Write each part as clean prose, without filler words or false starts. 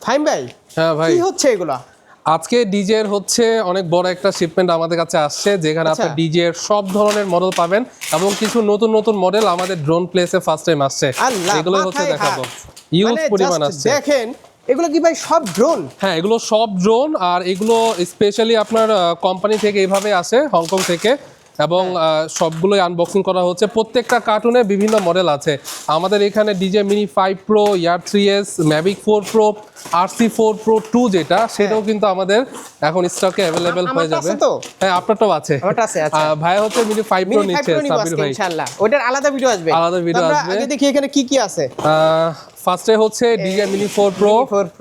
ফাইম ভাই, হ্যাঁ ভাই, কি হচ্ছে এগুলা? আজকে ডিজে এর হচ্ছে অনেক বড় একটা শিপমেন্ট আমাদের কাছে আসছে, যেখানে আচ্ছা। আপনি ডিজে এর সব ধরনের মডেল পাবেন এবং কিছু নতুন নতুন মডেল আমাদের ড্রোন প্লেসে ফার্স্ট টাইম আসছে, আল্লাহ, এগুলো হচ্ছে মাথায় দেখাবো। হাত। ইউজ মানে পরিমাণ just আসছে। দেখেন, এগুলো কি ভাই সব ড্রোন? হ্যাঁ, এগুলো সব ড্রোন, আর এগুলো স্পেশালি আপনার কোম্পানি থেকে এইভাবে আসে, হংকং থেকে, এবং সবগুলোই আনবক্সিং করা হচ্ছে। প্রত্যেকটা কার্টুনে বিভিন্ন মডেল আছে আমাদের এখানে। ডিজে মিনি 5 প্রো, ইয়ার 3s, Mavic 4 pro, RC4 pro 2 যেটা, সেটাও কিন্তু আমাদের এখন স্টকে অ্যাভেলেবেল হয়ে যাবে। হ্যাঁ, আপনারটাও আছে। ভাই হচ্ছে মিনি 5 প্রো নিচ্ছে সাবির ভাই, ইনশাআল্লাহ ওটার আলাদা ভিডিও আসবে। আলাদা ভিডিও আসবে। আগে দেখি এখানে কি কি আছে। ফার্স্টে হচ্ছে DJ mini 4 pro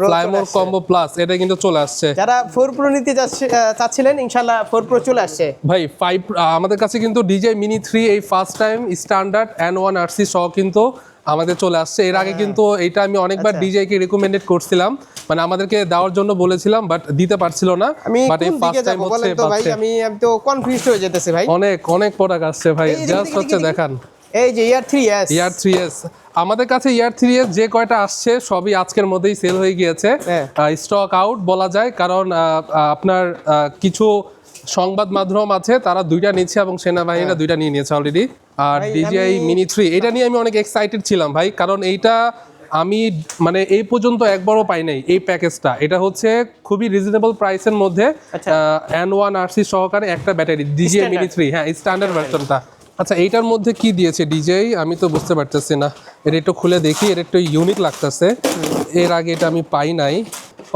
Fly More combo plus, এটা কিন্তু চলে আসছে। যারা 4 প্রো নিতে চাচ্ছিলেন, ইনশাআল্লাহ 4 প্রো চলে আসছে ভাই। 5 আমাদের কাছে কিন্তু ডিজে মিনি 3 এই first time standard N1 RC সহ কিন্তু আমাদের চলে আসছে। এর আগে কিন্তু এটা আমি অনেকবার ডিজে কে রিকমেন্ডেড করছিলাম, মানে আমাদেরকে দেওয়ার জন্য বলেছিলাম, বাট দিতে পারছিল না। বাট এই ফার্স্ট টাইম হচ্ছে পাচ্ছে। আমি তো কনফিউজড হয়ে যেতেছি ভাই। অনেক প্রোডাক্ট আসছে ভাই, জাস্ট হচ্ছে দেখান। এই যে ইয়ার 3s আমাদের কাছে ইয়ার 3s যে কয়টা আসছে সবই আজকের মধ্যেই সেল হয়ে গিয়েছে, স্টক আউট বলা যায়। কারণ আপনার কিছু সংবাদ মাধ্যম আছে, তারা দুইটা নিচ্ছে এবং সেনাবাহিনীরা দুইটা নিয়ে নিয়েছে অলরেডি। আর ডিজিআই মিনি 3 এটা নিয়ে আমি অনেক এক্সাইটেড ছিলাম ভাই, কারণ এইটা আমি মানে এই পর্যন্ত একবারও পাই নাই এই প্যাকেজটা। এটা হচ্ছে খুবই রিজনেবল প্রাইসের মধ্যে N1 RC সহকারে একটা ব্যাটারি ডিজিআই মিনি 3, হ্যাঁ স্ট্যান্ডার্ড ভার্সনটা। আচ্ছা, এইটার মধ্যে কি দিয়েছে ডিজেই আমি তো বুঝতে পারতেছি না। এটা একটু খুলে দেখি, এটা একটু ইউনিক লাগতেছে, এর আগে এটা আমি পাই নাই।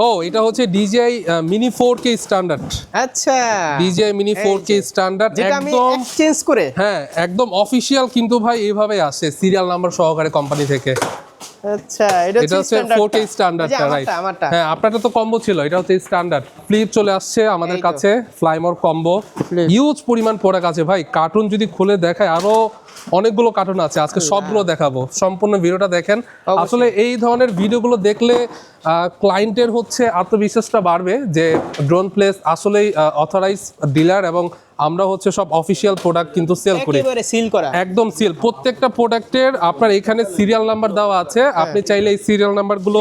ও, এটা হচ্ছে ডিজিআই মিনি 4K স্ট্যান্ডার্ড। আচ্ছা, ডিজিআই মিনি 4K স্ট্যান্ডার্ড, একদম চেঞ্জ করে, হ্যাঁ একদম অফিশিয়াল কিন্তু ভাই এইভাবে আসে সিরিয়াল নাম্বার সহকারে কোম্পানি থেকে। আচ্ছা, এটা হচ্ছে 4K স্ট্যান্ডার্ডটা, রাইট? হ্যাঁ, আপনারটা তো কম্বো ছিল, এটা হচ্ছে স্ট্যান্ডার্ড। ফ্লিপ চলে আসছে আমাদের কাছে, ফ্লাইমোর কম্বো, হিউজ পরিমাণ প্রোডাক্ট আছে ভাই। কার্টুন যদি খুলে দেখায় আরো অনেকগুলো কার্টুন আছে, আজকে সবগুলো দেখাবো। সম্পূর্ণ ভিডিওটা দেখেন। আসলে এই ধরনের ভিডিওগুলো দেখলে ক্লায়েন্টের হচ্ছে আত্মবিশ্বাসটা বাড়বে যে ড্রোন প্লেস আসলেই অথরাইজ ডিলার, এবং আমরা হচ্ছে সব অফিশিয়াল প্রোডাক্ট কিন্তু সেল করি, একেবারে সিল করা, একদম সিল। প্রত্যেকটা প্রোডাক্টের আপনার এখানে সিরিয়াল নাম্বার দেওয়া আছে, আপনি চাইলে এই সিরিয়াল নাম্বারগুলো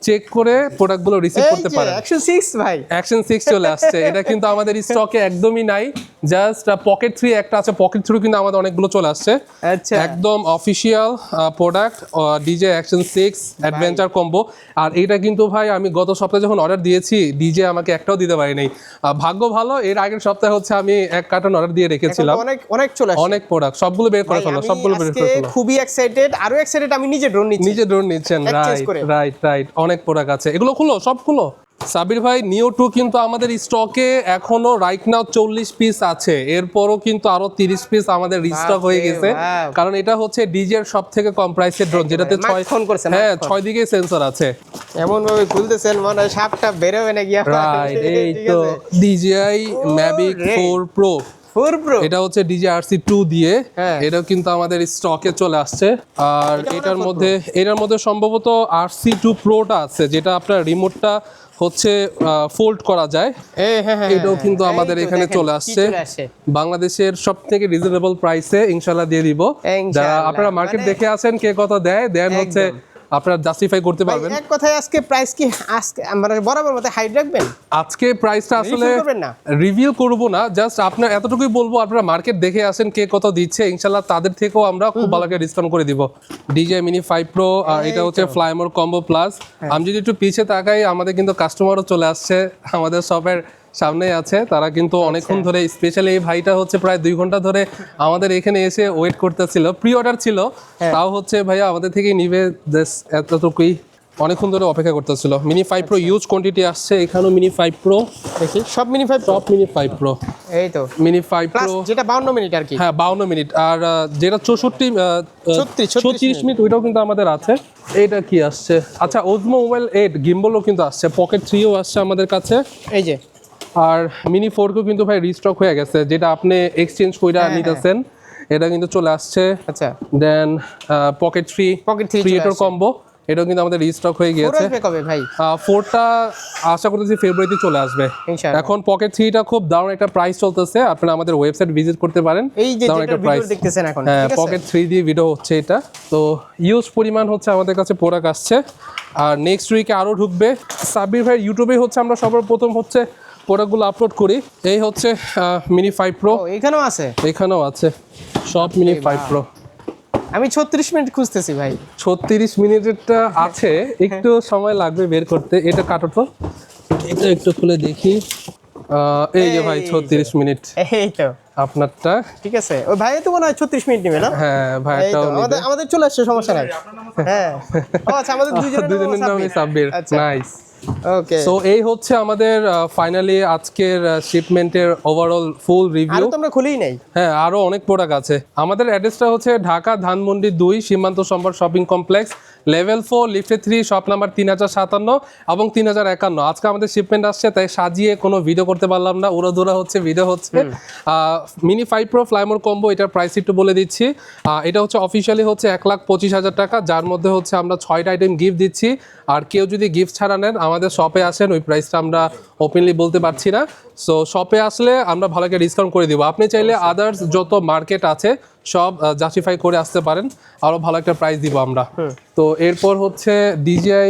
চেক করে প্রোডাক্টগুলো রিসিভ করতে পারেন। অ্যাকশন 6 ভাই, অ্যাকশন 6 চলে আসছে। এটা কিন্তু আমাদের স্টকে একদমই নাই, জাস্ট পকেট 3 একটা আছে। পকেট 3 কিন্তু আমাদের অনেকগুলো চলে আসছে। আচ্ছা, একদম official product DJ action 6 adventure combo. আর এটা কিন্তু ভাই আমি গত সপ্তাহে যখন অর্ডার দিয়েছি, ডিজে আমাকে একটাও দিতে পারি নাই। ভাগ্য ভালো, এর আগের সপ্তাহে হচ্ছে আমি এক কার্টন অর্ডার দিয়ে রেখেছিলাম। অনেক চলে আসছে, অনেক প্রোডাক্ট, সবগুলো বের করে ফেলো, সবগুলো বের করে ফেলো। খুবই এক্সাইটেড, আরো এক্সাইটেড আমি নিজে ড্রোন নিচ্ছেন। রাইট, অনেক প্রোডাক্ট আছে, এগুলো খুলো, সব খুলো। সাবির ভাই, নিও 2 কিন্তু আমাদের স্টকে এখনো রাইট নাও 40 পিস আছে, এরপরও কিন্তু আরো 30 পিস আমাদের রিস্টক হয়ে গেছে। কারণ এটা হচ্ছে ডিজের সব থেকে কম প্রাইসের ড্রোন, যেটাতে 6 দিকে সেন্সর আছে। এমন ভাবে খুলতেছেন মনে হয় সাপটা বের হবে না গিয়া। রাইট, এই তো ডিজিআই ম্যাভিক 4 প্রো। এটা হচ্ছে ডিজে RC2 দিয়ে, এটাও কিন্তু আমাদের স্টকে চলে আসছে। আর এটার মধ্যে সম্ভবত RC2 প্রোটা আছে, যেটা আপনার রিমোটটা হচ্ছে ফোল্ড করা যায়। এটাও কিন্তু আমাদের এখানে চলে আসছে। বাংলাদেশের সব থেকে রিজনেবল প্রাইসে ইনশাল্লাহ দিয়ে দিব। যারা আপনারা মার্কেট দেখে আছেন কে কত দেন হচ্ছে আপনারা জাস্টিফাই করতে পারবেন। এক কথায় আজকে প্রাইস কি আজকে আমরা বরাবর মতো হাইড রাখবেন? আজকে প্রাইসটা আসলে রিভিল করব না, জাস্ট আপনার এতটুকুই বলবো, আপনারা মার্কেট দেখে আসেন কে কত দিচ্ছে, ইনশাআল্লাহ তাদের থেকেও আমরা খুব ভালো করে ডিসকাউন্ট করে দিব। ডিজে মিনি 5 প্রো, আর এটা হচ্ছে ফ্লাইমোর কম্বো প্লাস। আমি যদি একটু পিছে তাকাই, আমাদের কিন্তু কাস্টমারও চলে আসছে আমাদের শপের সামনেই আছে। তারা কিন্তু অনেকক্ষণ ধরে, স্পেশালি এই ভাইটা হচ্ছে প্রায় 2 ঘন্টা ধরে আমাদের এখানে এসে ওয়েট করতেছিল। প্রি অর্ডার ছিল, তাও হচ্ছে ভাইয়া আমাদের থেকে নিবে, এতটুকুই অনেকক্ষণ ধরে অপেক্ষা করতেছিল। মিনি 5 প্রো ইউজ কোয়ান্টিটি আসছে, এখানেও মিনি 5 প্রো দেখি, সব মিনি 5 প্রো। এই তো মিনি 5 প্রো, যেটা 52 মিনিট আর কি। হ্যাঁ 52 মিনিট, আর যেটা 36 মিনিট ওইটাও কিন্তু আমাদের আছে। এইটা কি আসছে, আচ্ছা ওজমো মোবাইল 8 গিম্বলও কিন্তু আসছে, পকেট 3ও আসছে আমাদের কাছে। এই যে, আর মিনি 4কেও কিন্তু ভাই রিস্টক হয়ে গেছে, যেটা আপনি এক্সচেঞ্জ কইরা নিতেছেন, এটা কিন্তু চলে আসছে। আচ্ছা, দেন পকেট 3 ক্রিয়েটর কম্বো, এটাও কিন্তু আমাদের রিস্টক হয়ে গিয়েছে। কবে ভাই? 4টা আশা করতেছি ফেব্রুয়ারিতে চলে আসবে ইনশাআল্লাহ। এখন পকেট 3টা খুব দারুণ একটা প্রাইস চলতেছে, আপনারা আমাদের ওয়েবসাইট ভিজিট করতে পারেন। এই যে যেটা ভিডিও দেখতেছেন এখন, হ্যাঁ, ঠিক আছে, পকেট 3 দিয়ে ভিডিও হচ্ছে এটা। তো ইউজ পরিমাণ হচ্ছে আমাদের কাছে প্রোডাক্ট আসছে, আর নেক্সট উইকে আরো ঢুকবে। সাব্বির ভাই ইউটিউবে হচ্ছে আমরা সর্বপ্রথম হচ্ছে প্রোডাক্টগুলো আপলোড করি। এই হচ্ছে মিনি 5 প্রো, এখানেও আছে, এখানেও আছে সব মিনি 5 প্রো। আমি 36 মিনিট খুঁজতেছি ভাই। 36 মিনিটেরটা আছে, একটু সময় লাগবে বের করতে। এটা কাটো তো, এটা একটু খুলে দেখি। এই যে ভাই 36 মিনিট, এই তো আপনারটা। ঠিক আছে, ওই ভাই তো মনে হয় 36 মিনিট নেবে না? হ্যাঁ ভাইটাও নেবে। আমাদের চলে আসছে, সমস্যা নাই। হ্যাঁ, ও আচ্ছা, আমাদের দুইজনের নামই সাব্বির। নাইস, ওকে। সো এই হচ্ছে আমাদের ফাইনালি আজকের শিপমেন্টের ওভারঅল ফুল রিভিউ। আর তো আমরা খুলেই নাই। হ্যাঁ, আরো অনেক প্রোডাক্ট আছে। আমাদের অ্যাড্রেসটা হচ্ছে ঢাকা ধানমন্ডি 2 সীমান্ত সম্ভার শপিং কমপ্লেক্স, লেভেল 4 লিফটে 3, শপ নাম্বার 3057 এবং 3051। আজকে আমাদের শিপমেন্ট আসছে, তাই সাজিয়ে কোনো ভিডিও করতে পারলাম না, উড়োধুরা হচ্ছে, ভিডিও হচ্ছে। মিনি 5 প্রো ফ্লাইমোর কম্বো, এটার প্রাইস একটু বলে দিচ্ছি। এটা হচ্ছে অফিসিয়ালি হচ্ছে 1,25,000 টাকা, যার মধ্যে হচ্ছে আমরা 6টা আইটেম গিফট দিচ্ছি। আর কেউ যদি গিফট ছাড়া নেন আমাদের শপে আসেন, ওই প্রাইসটা আমরা ওপেনলি বলতে পারছি না। সো শপে আসলে আমরা ভালো একটা ডিসকাউন্ট করে দিব। আপনি চাইলে আদার্স যত মার্কেট আছে সব জাস্টিফাই করে আসতে পারেন, আরও ভালো একটা প্রাইস দিব আমরা। তো এরপর হচ্ছে ডিজিআই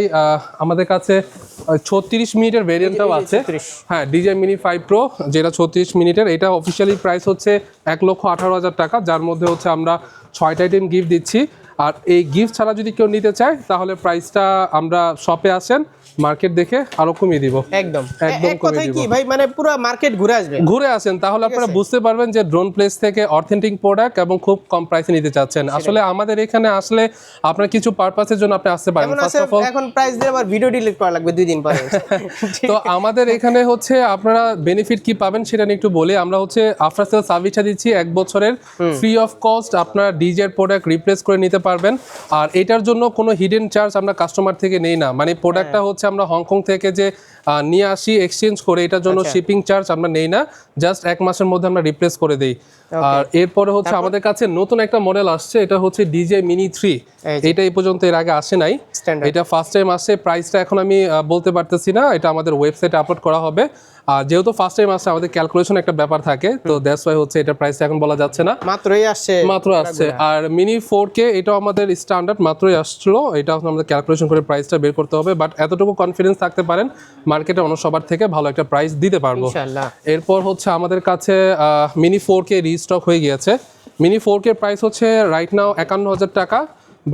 আমাদের কাছে 36 মিনিটের ভেরিয়েন্টটাও আছে। হ্যাঁ, ডিজিআই মিনি 5 প্রো যেটা 36 মিনিটের, এটা অফিসিয়ালি প্রাইস হচ্ছে 1,18,000 টাকা, যার মধ্যে হচ্ছে আমরা 6টা আইটেম গিফট দিচ্ছি। আর এই গিফট ছাড়া যদি কেউ নিতে চায় তাহলে প্রাইসটা আমরা শপে আসেন, মার্কেট দেখে আরো কমিয়ে দিব। একদম একদম কমিয়ে দিব। কি ভাই, মানে পুরো মার্কেট ঘুরে আসবেন, ঘুরে আসেন, তাহলে আপনারা বুঝতে পারবেন যে ড্রোন প্লেস থেকে অথেন্টিক প্রোডাক্ট এবং খুব কম প্রাইসে নিতে চাচ্ছেন। আসলে আমাদের এখানে আসলে আপনার কিছু পারপাসের জন্য আপনি আসতে পারেন। ফার্স্ট অফ অল এখন প্রাইস দিয়ে আবার ভিডিও ডিলিট করা লাগবে 2 দিন পরে। তো আমাদের এখানে হচ্ছে আপনারা বেনিফিট কি পাবেন সেটা নিয়ে একটু বলি। আমরা হচ্ছে আফটার সেল সার্ভিসটা দিচ্ছি 1 বছরের ফ্রি অফ কস্ট, আপনারা ডিজের প্রোডাক্ট রিপ্লেস করে নিতে পারবেন। আর এটার জন্য কোনো হিডেন চার্জ আমরা কাস্টমার থেকে নেই না, মানে প্রোডাক্টটা হচ্ছে আমরা হংকং থেকে যে নিয়ে আসি এক্সচেঞ্জ করে, এটার জন্য শিপিং চার্জ আমরা নেই না, জাস্ট 1 মাসের মধ্যে আমরা রিপ্লেস করে দেই। আর এরপরে হচ্ছে আমাদের কাছে নতুন একটা মডেল আসছে, এটা হচ্ছে ডিজে মিনি 3। এটা এই পর্যন্ত এর আগে আসে নাই, এটা ফার্স্ট টাইম আসছে। প্রাইসটা এখন আমি বলতে পারতেছি না, এটা আমাদের ওয়েবসাইটে আপলোড করা হবে। আর যেহেতু ফার্স্ট টাইম আসছে আমাদের ক্যালকুলেশন একটা ব্যাপার থাকে, তো দ্যাটস ওয়াই হচ্ছে এটা প্রাইসটা এখন বলা যাচ্ছে না, মাত্রই আসছে। আর মিনি 4K এটাও আমাদের স্ট্যান্ডার্ড মাত্রই আসলো, এটা আমাদের ক্যালকুলেশন করে প্রাইসটা বের করতে হবে। বাট এতটুকু কনফিডেন্স থাকতে পারেন মার্কেটে অন্য সবার থেকে ভালো একটা প্রাইস দিতে পারবো ইনশাআল্লাহ। এরপর হচ্ছে আমাদের কাছে মিনি 4K রিস্টক হয়ে গিয়েছে। মিনি 4K প্রাইস হচ্ছে রাইট নাও 51,000 টাকা।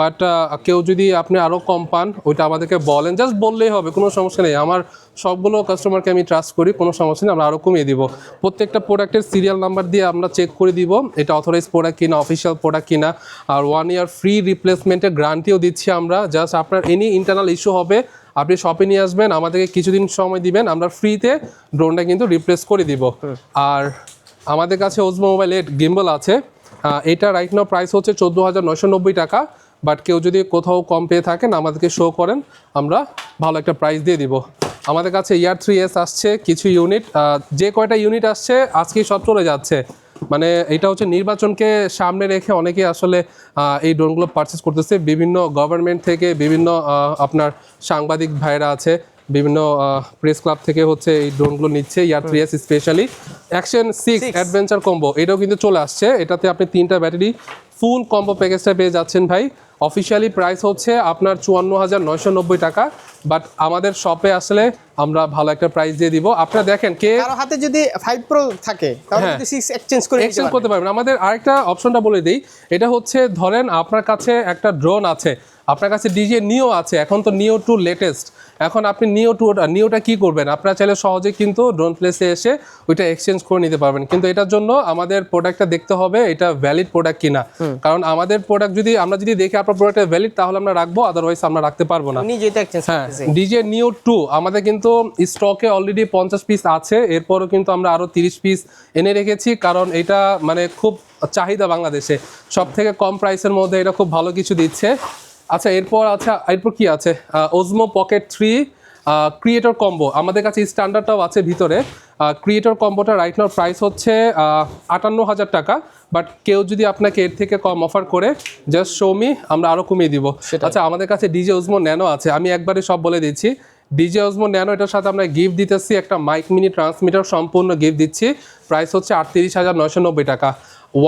বাট কেউ যদি আপনি আরও কম পান ওইটা আমাদেরকে বলেন, জাস্ট বললেই হবে, কোনো সমস্যা নেই। আমার সবগুলো কাস্টমারকে আমি ট্রাস্ট করি, কোনো সমস্যা নেই, আমরা আরও কমিয়ে দিব। প্রত্যেকটা প্রোডাক্টের সিরিয়াল নাম্বার দিয়ে আমরা চেক করে দিব এটা অথরাইজ প্রোডাক্ট কিনা, অফিসিয়াল প্রোডাক্ট কিনা। আর 1 ইয়ার ফ্রি রিপ্লেসমেন্টের গ্যারান্টিও দিচ্ছি আমরা। জাস্ট আপনার এনি ইন্টারনাল ইস্যু হবে, আপনি শপে নিয়ে আসবেন, আমাদেরকে কিছুদিন সময় দিবেন, আমরা ফ্রিতে ড্রোনটা কিন্তু রিপ্লেস করে দিব। আর আমাদের কাছে ওজমো মোবাইল 8 গিম্বল আছে, এটা রাইট নাও প্রাইস হচ্ছে 14,990 টাকা। বাট কেউ যদি কোথাও কম পেয়ে থাকেন আমাদেরকে শো করেন, আমরা ভালো একটা প্রাইস দিয়ে দিব। আমাদের কাছে ইয়ার 3S আসছে কিছু ইউনিট, যে কয়টা ইউনিট আসছে আজকেই সব চলে যাচ্ছে। মানে এটা হচ্ছে নির্বাচনকে সামনে রেখে অনেকেই আসলে এই ড্রোনগুলো পারচেস করতেছে, বিভিন্ন গভর্নমেন্ট থেকে, বিভিন্ন আপনার সাংবাদিক ভাইরা আছে, বিভিন্ন প্রেস ক্লাব থেকে হচ্ছে এই ড্রোনগুলো নিচ্ছে। ইয়ার 3S specially action 6 adventure combo এটাও কিন্তু চলে আসছে। এটাতে আপনি 3টা ব্যাটারি ফুল কম্বো প্যাকেজটা পেয়ে যাচ্ছেন ভাই। অফিসিয়ালি প্রাইস হচ্ছে আপনার 54,990 টাকা। বাট আমাদের শপে আসলে আমরা ভালো একটা প্রাইস দিয়ে দিব। আপনারা দেখেন কারো হাতে যদি 5 প্রো থাকে তাহলে যদি 6 এক্সচেঞ্জ করতে পারবেন। আমাদের আরেকটা অপশনটা বলে দেই, এটা হচ্ছে ধরেন আপনার কাছে একটা ড্রোন আছে, আপনার কাছে ডিজে নিও আছে, এখন তো নিও 2 লেটেস্ট, এখন আপনি নিওটা কি করবেন, আপনারা চাইলে সহজে কিন্তু ড্রোন প্লেসে এসে ওইটা এক্সচেঞ্জ করে নিতে পারবেন। কিন্তু এটার জন্য আমাদের প্রোডাক্টটা দেখতে হবে এটা ভ্যালিড প্রোডাক্ট কিনা, কারণ আমাদের প্রোডাক্ট আমরা যদি দেখি আপনার প্রোডাক্টটা ভ্যালিড তাহলে আমরা রাখবো, আদারওয়াইজ আমরা রাখতে পারবো না। হ্যাঁ, ডিজে নিও 2 আমাদের কিন্তু স্টকে অলরেডি 50 পিস আছে, এরপরও কিন্তু আমরা আরো 30 পিস এনে রেখেছি, কারণ এটা মানে খুব চাহিদা বাংলাদেশে, সব থেকে কম প্রাইসের মধ্যে এটা খুব ভালো কিছু দিচ্ছে। আচ্ছা, এরপর কি আছে, ওজমো পকেট 3 ক্রিয়েটর কম্বো আমাদের কাছে স্ট্যান্ডার্ডটাও আছে ভিতরে। ক্রিয়েটর কম্বোটা রাইট নাও প্রাইস হচ্ছে 58,000 টাকা, বাট কেউ যদি আপনাকে এর থেকে কম অফার করে জাস্ট শো মি, আমরা আরও কমিয়ে দিব। আচ্ছা, আমাদের কাছে ডিজে ওজমো ন্যানো আছে, আমি একবারে সব বলে দিচ্ছি। ডিজে ওজমো ন্যানো, এটার সাথে আমরা গিফট দিতেছি একটা মাইক মিনি ট্রান্সমিটার, সম্পূর্ণ গিফট দিচ্ছি। প্রাইস হচ্ছে 38,990 টাকা।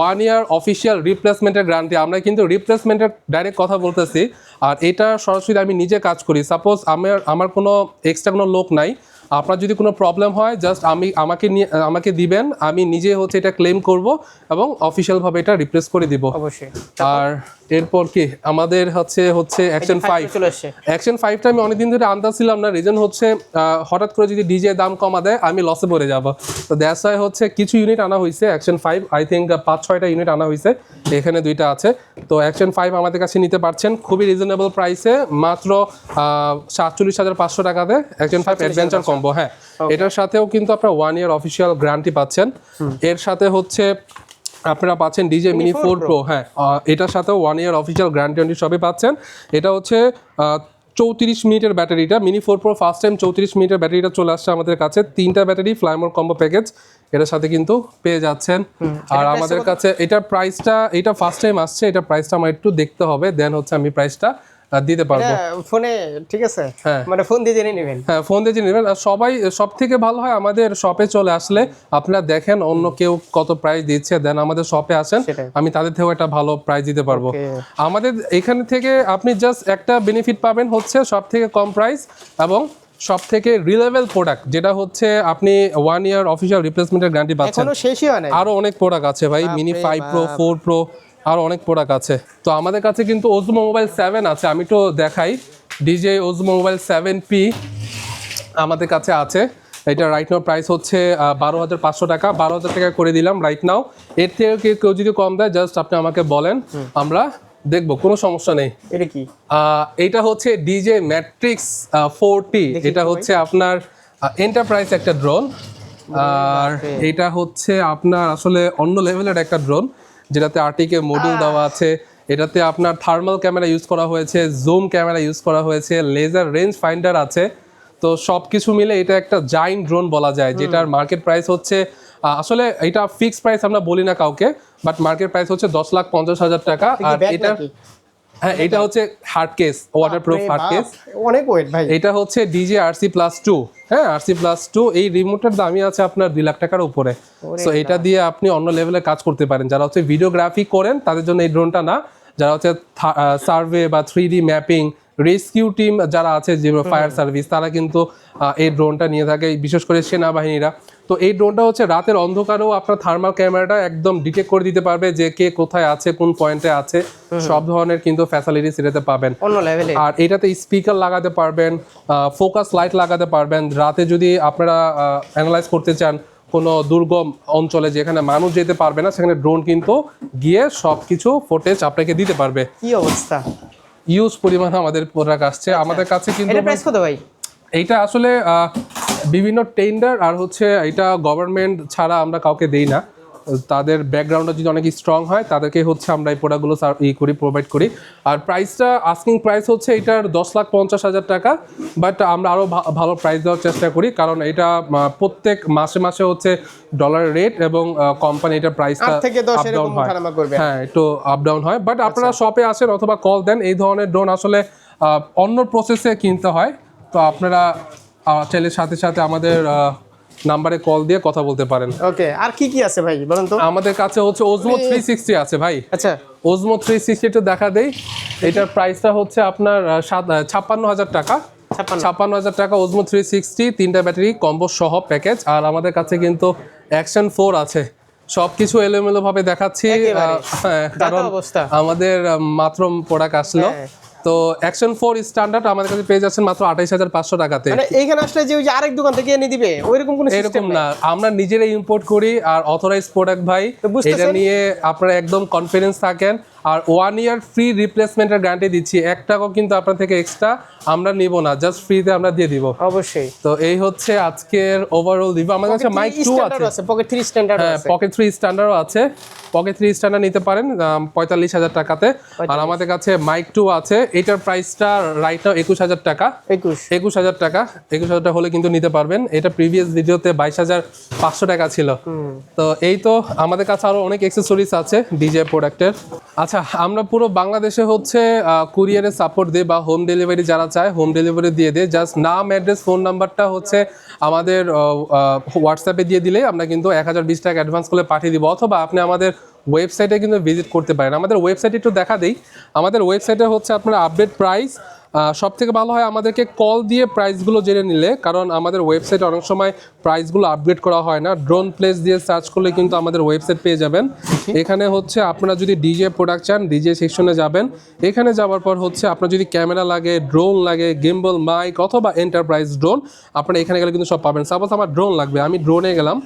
1 ইয়ার অফিসিয়াল রিপ্লেসমেন্টের গ্যারান্টি। আমরা কিন্তু রিপ্লেসমেন্টের ডাইরেক্ট কথা বলতেছি, আর এটা সরাসরি আমি নিজে কাজ করি। সাপোজ আমার কোনো এক্সট্রা কোনো লোক নাই, আপনার যদি কোনো প্রবলেম হয় জাস্ট আমাকে দিবেন, আমি নিজে হচ্ছে এটা ক্লেম করব এবং অফিসিয়ালভাবে এটা রিপ্লেস করে দিব অবশ্যই। আর এরপর কি আমাদের হচ্ছে অ্যাকশন 5 চলে আসছে। অ্যাকশন 5টা আমি অনেকদিন ধরে আনতেছিলাম না, রিজন হচ্ছে হঠাৎ করে যদি ডিজে দাম কমা দেয় আমি লসে পড়ে যাব। তো দ্যাটস ওয়াই হচ্ছে কিছু ইউনিট আনা হয়েছে অ্যাকশন 5, আই থিঙ্ক 5-6টা ইউনিট আনা হয়েছে, এখানে 2টা আছে। তো অ্যাকশন 5 আমাদের কাছে নিতে পারছেন খুবই রিজনেবল প্রাইসে, মাত্র 47,500 টাকাতে অ্যাকশন 5 অ্যাডভেঞ্চার কম্বো। হ্যাঁ, এটার সাথেও কিন্তু আপনারা 1 ইয়ার অফিসিয়াল গ্যারান্টি পাচ্ছেন। এর সাথে হচ্ছে আপনারা পাচ্ছেন ডিজে মিনি 4 প্রো। হ্যাঁ, এটার সাথেও 1 ইয়ার অফিসিয়াল গ্যারান্টি সবই পাচ্ছেন। এটা হচ্ছে 34 মিনিটের ব্যাটারিটা, মিনি 4 প্রো ফার্স্ট টাইম 34 মিনিটের ব্যাটারিটা চলে আসছে আমাদের কাছে। 3টা ব্যাটারি ফ্লাইমোর কম্বো প্যাকেজ এটার সাথে কিন্তু পেয়ে যাচ্ছেন। আর আমাদের কাছে এটার প্রাইসটা, এটা ফার্স্ট টাইম আসছে, এটা প্রাইসটা আমার একটু দেখতে হবে, দেন হচ্ছে আমি প্রাইসটা দিতে পারবো ফোনে। ঠিক আছে, হ্যাঁ, মানে ফোন দিয়ে জেনে নেবেন। হ্যাঁ, ফোন দিয়ে জেনে নেবেন। আর সব থেকে ভালো হয় আমাদের শপে চলে আসলে আপনারা দেখেন অন্য কেউ কত প্রাইস দিচ্ছে, দেন আমাদের শপে আসেন, আমি তাদের থেকেও একটা ভালো প্রাইস দিতে পারবো। আমাদের এখান থেকে আপনি জাস্ট একটা বেনিফিট পাবেন হচ্ছে সব থেকে কম প্রাইস এবং সব থেকে রিলেভেল প্রোডাক্ট, যেটা হচ্ছে আপনি 1 ইয়ার অফিসিয়াল রিপ্লেসমেন্টের গ্যারান্টি পাচ্ছেন। এখনো শেষই হয় না, আরো অনেক প্রোডাক্ট আছে ভাই, মিনি 5 প্রো 4 প্রো আরো অনেক প্রোডাক্ট আছে। তো আমাদের কাছে কিন্তু ওজমো মোবাইল 7 আছে, আমি তো দেখাই। ডিজে ওজমো মোবাইল 7P আমাদের কাছে আছে। এটা রাইট নাও প্রাইস হচ্ছে 12,500 টাকা, 12,000 টাকা করে দিলাম রাইট নাও। এর থেকে কেউ যদি কম দেয় জাস্ট আপনি আমাকে বলেন, আমরা দেখবো, কোনো সমস্যা নেই। এটা কি? এটা হচ্ছে ডিজে ম্যাট্রিক্স 4T, এটা হচ্ছে আপনার এন্টারপ্রাইজ একটা ড্রোন। আর এটা হচ্ছে আপনার আসলে অন্য লেভেলের একটা ড্রোন, যেটাতে আরটিকে মডিউল দেওয়া আছে। এটাতে আপনার থার্মাল ক্যামেরা ইউজ করা হয়েছে, জুম ক্যামেরা ইউজ করা হয়েছে, লেজার রেঞ্জ ফাইন্ডার আছে। তো সব কিছু মিলে এটা একটা জাইন্ট ড্রোন বলা যায়, যেটার মার্কেট প্রাইস হচ্ছে আসলে এটা ফিক্সড প্রাইস আমরা বলি না কাউকে, বাট মার্কেট প্রাইস হচ্ছে 10,50,000 টাকা। আর এটা, হ্যাঁ, এটা হচ্ছে hard case, waterproof hard case, অনেক ওয়েট ভাই। এটা হচ্ছে ডিজে RC+2। হ্যাঁ, RC+2 এই রিমোটের দামই আছে আপনার 2 লাখ টাকার উপরে। সো এটা দিয়ে আপনি অন্য লেভেলে কাজ করতে পারেন। যারা হচ্ছে ভিডিওগ্রাফি করেন তাদের জন্য এই ড্রোনটা না, যারা হচ্ছে সার্ভে বা 3D ম্যাপিং, রেস্কিউ টিম যারা আছে, যে ফায়ার সার্ভিস, তারা কিন্তু এই ড্রোনটা নিয়ে থাকে, বিশেষ করে সেনাবাহিনীরা। তো এই ড্রোনটা হচ্ছে রাতের অন্ধকারেও আপনার থার্মাল ক্যামেরাটা একদম ডিটেক্ট করে দিতে পারবে যে কে কোথায় আছে, কোন পয়েন্টে আছে, সব ধরনের কিন্তু ফ্যাসিলিটিস এটাতে পাবেন অন্য লেভেলে। আর এটাতে স্পিকার লাগাতে পারবেন, ফোকাস লাইট লাগাতে পারবেন। রাতে যদি আপনারা অ্যানালাইজ করতে চান কোনো দুর্গম অঞ্চলে যেখানে মানুষ যেতে পারবে না, সেখানে ড্রোন কিন্তু গিয়ে সব কিছু ফুটেজ আপনাকে দিতে পারবে। কি অবস্থা! ইউজ পরিমাণ আমাদের প্রোডাক্ট আসছে আমাদের কাছে কিন্তু। এটা প্রাইস কত ভাই? এইটা আসলে বিভিন্ন টেন্ডার আর হচ্ছে এটা গভর্নমেন্ট ছাড়া আমরা কাউকে দেই না। তাদের ব্যাকগ্রাউন্ডটা যদি অনেক স্ট্রং হয় তাদেরকে হচ্ছে আমরা এই প্রোডাক্টগুলো প্রোভাইড করি। আর প্রাইসটা আস্কিং প্রাইস হচ্ছে এটার 10,50,000 টাকা, বাট আমরা আরও ভালো প্রাইস দেওয়ার চেষ্টা করি, কারণ এটা প্রত্যেক মাসে মাসে হচ্ছে ডলার রেট এবং কোম্পানি এটার প্রাইসটা আপ ডাউন হয়। হ্যাঁ, একটু আপ ডাউন হয়, বাট আপনারা শপে আসেন অথবা কল দেন। এই ধরনের ড্রোন আসলে অন্য প্রসেসে কিনতে হয়, তো আপনারা চাইলে সাথে সাথে আমাদের নাম্বারে কল দিয়ে কথা বলতে পারেন। ওকে, আর কি কি আছে ভাই বলেন তো? আমাদের কাছে হচ্ছে ওজমো 360 আছে ভাই। আচ্ছা, ওজমো 360 একটু দেখা দেই। এটার প্রাইসটা হচ্ছে আপনার 56,000 টাকা। 56,000 টাকা ওজমো 360, 3টা ব্যাটারি কম্বো সহ প্যাকেজ। আর আমাদের কাছে কিন্তু অ্যাকশন 4 আছে। সবকিছু এলোমেলো ভাবে দেখাচ্ছি কারণ আমাদের মাত্র প্রোডাক্ট আসলো। তো অ্যাকশন 4 স্ট্যান্ডার্ড আমাদের কাছে পেয়ে যাচ্ছেন মাত্র 28,500 টাকাতে। মানে এইখানে আসলে যে ওই যে আরেক দোকান থেকে এনে দিবে ওইরকম কোনো এরকম না, আমরা নিজেরাই ইম্পোর্ট করি আর অথরাইজ প্রোডাক্ট ভাই। এটা নিয়ে আপনারা একদম কনফিডেন্স থাকেন। আর 1 ইয়ার ফ্রি রিপ্লেসমেন্টের গ্যারান্টি দিচ্ছি, 1 টাকাও কিন্তু আপনার থেকে এক্সট্রা আমরা নিব না, জাস্ট ফ্রিতে আমরা দিয়ে দিব। অবশ্যই। তো এই হচ্ছে আজকের ওভারঅল দিব। আমাদের কাছে মাইক 2 আছে, পকেট 3 স্ট্যান্ডার্ড আছে, হ্যাঁ পকেট 3 স্ট্যান্ডার্ডও আছে। পকেট 3 স্ট্যান্ডার্ড নিতে পারেন 45,000 টাকাতে। আর আমাদের কাছে মাইক 2 আছে, এটার প্রাইসটা রাইট নাও 21,000 টাকা। 21,000 টাকা, 21,000 টাকা হলে কিন্তু নিতে পারবেন। এটা প্রিভিয়াস ভিডিওতে 22,500 টাকা ছিল। তো এই তো আমাদের কাছে আরো অনেক অ্যাকসেসরিজ আছে ডিজে প্রোডাক্টের। আচ্ছা, আমরা পুরো বাংলাদেশে হচ্ছে কুরিয়ারে সাপোর্ট দিই বা হোম ডেলিভারি যারা চায় হোম ডেলিভারি দিয়ে দেয়। জাস্ট নাম, অ্যাড্রেস, ফোন নাম্বারটা হচ্ছে আমাদের হোয়াটসঅ্যাপে দিয়ে দিলে আমরা কিন্তু 1020 টাকা অ্যাডভান্স করে পাঠিয়ে দিব। অথবা আপনি আমাদের ওয়েবসাইটে কিন্তু ভিজিট করতে পারেন। আমাদের ওয়েবসাইটে একটু দেখা দিই। আমাদের ওয়েবসাইটে হচ্ছে আপনার আপডেট প্রাইস, সব থেকে ভালো হয় আমাদেরকে কল দিয়ে প্রাইসগুলো জেনে নিলে, কারণ আমাদের ওয়েবসাইটে অনেক সময় প্রাইসগুলো আপডেট করা হয় না। ড্রোন প্লেস দিয়ে সার্চ করলে কিন্তু আমাদের ওয়েবসাইট পেয়ে যাবেন। এখানে হচ্ছে আপনারা যদি ডিজে প্রোডাক্ট চান, ডিজে সেকশনে যাবেন। এখানে যাওয়ার পর হচ্ছে আপনার যদি ক্যামেরা লাগে, ড্রোন লাগে, গিম্বল, মাইক অথবা এন্টারপ্রাইজ ড্রোন, আপনারা এখানে গেলে কিন্তু সব পাবেন। সাপোজ আমার ড্রোন লাগবে, আমি ড্রোনে গেলাম।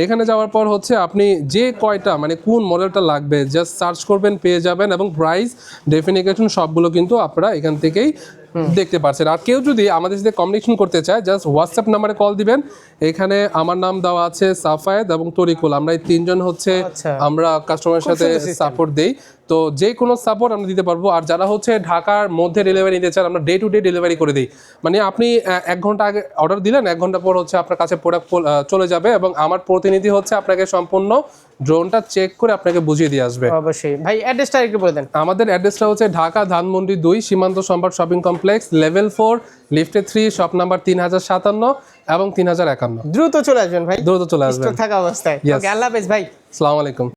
এখানে যাওয়ার পর হচ্ছে আপনি যে কয়টা মানে কোন মডেলটা লাগবে জাস্ট সার্চ করবেন, পেয়ে যাবেন। এবং প্রাইস, ডেফিনিকেশন সবগুলো কিন্তু আপনারা এখান থেকেই দেখতে পাচ্ছেন। আর কেউ যদি আমাদের সাথে কমিউনিকেশন করতে চায় জাস্ট হোয়াটসঅ্যাপ নাম্বারে কল দিবেন। এখানে আমার নাম দেওয়া আছে, সাফায়েত এবং তরিকুল, আমরা এই 3 জন হচ্ছে আমরা কাস্টমারের সাথে সাপোর্ট দেই। তো যে কোনো সাপোর্ট আমরা দিতে পারবো। আর যারা হচ্ছে ঢাকার মধ্যে ডেলিভারি নিতে চান, আমরা ডে টু ডে ডেলিভারি করে দিই। মানে আপনি 1 ঘন্টা আগে অর্ডার দিলেন, 1 ঘন্টা পর হচ্ছে আপনার কাছে প্রোডাক্ট চলে যাবে এবং আমার প্রতিনিধি হচ্ছে আপনাকে সম্পূর্ণ ড্রোনটা চেক করে আপনাকে বুঝিয়ে দিয়ে আসবে। অবশ্যই ভাই, অ্যাড্রেসটা একটু বলে দেন। আমাদের অ্যাড্রেসটা হচ্ছে ঢাকা ধানমন্ডি 2 সীমান্ত সম্রাট শপিং কমপ্লেক্স, লেভেল 4, লিফটে 3, শপ নাম্বার 3057 এবং 3051। দ্রুত চলে আসবেন ভাই, দ্রুত চলে আসবেন স্টক থাকা অবস্থায়। ওকে, আল্লাহ হাফেজ ভাই। আসসালামু আলাইকুম।